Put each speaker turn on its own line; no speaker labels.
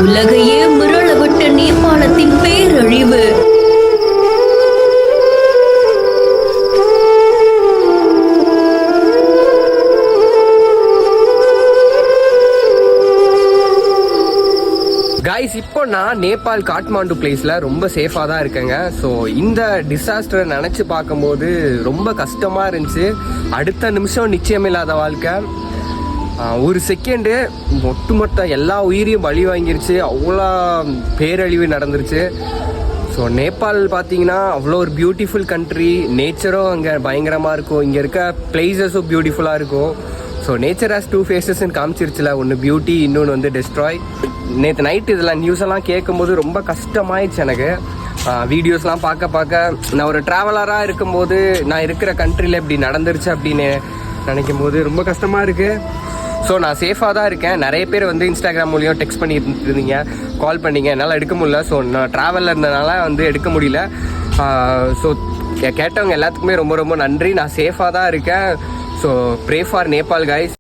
உலகையே மிரளவிட்ட நேபாளத்தின் பேரழிவு.
கைஸ், இப்போ நான் நேபாள் காட்மாண்டு பிளேஸில் ரொம்ப சேஃபாக தான் இருக்கேங்க. ஸோ இந்த டிசாஸ்டரை நினச்சி பார்க்கும்போது ரொம்ப கஷ்டமாக இருந்துச்சு. அடுத்த நிமிஷம் நிச்சயமில்லாத வாழ்க்கை. ஒரு செகண்டு ஒட்டுமொத்த எல்லா உயிரையும் பலி வாங்கிருச்சு. அவ்வளோ பேரழிவு நடந்துருச்சு. ஸோ நேபாள் பார்த்தீங்கன்னா அவ்வளோ ஒரு பியூட்டிஃபுல் கண்ட்ரி. நேச்சரும் அங்கே பயங்கரமாக இருக்கும். இங்கே இருக்க பிளேசஸும் பியூட்டிஃபுல்லாக இருக்கும். So nature has 2 ஃபேஸஸ்ன்னு காமிச்சிருச்சுல. ஒன்று பியூட்டி, இன்னொன்று வந்து டெஸ்ட்ராய். நேற்று நைட்டு இதெல்லாம் நியூஸ் எல்லாம் கேட்கும்போது ரொம்ப கஷ்டமாயிடுச்சு எனக்கு. வீடியோஸ்லாம் பார்க்க நான் ஒரு ட்ராவலராக இருக்கும்போது நான் இருக்கிற கண்ட்ரியில் இப்படி நடந்துருச்சு அப்படின்னு நினைக்கும் போது ரொம்ப கஷ்டமாக இருக்குது. ஸோ நான் சேஃபாக தான் இருக்கேன். நிறைய பேர் வந்து இன்ஸ்டாகிராம் மூலியம் டெக்ஸ்ட் பண்ணிட்டு இருந்தீங்க, கால் பண்ணிங்க, என்னால் எடுக்க முடியல. ஸோ நான் ட்ராவலில் இருந்ததுனால வந்து எடுக்க முடியல. ஸோ கேட்டவங்க எல்லாத்துக்குமே ரொம்ப ரொம்ப நன்றி. நான் சேஃபாக தான் இருக்கேன். So pray for Nepal guys.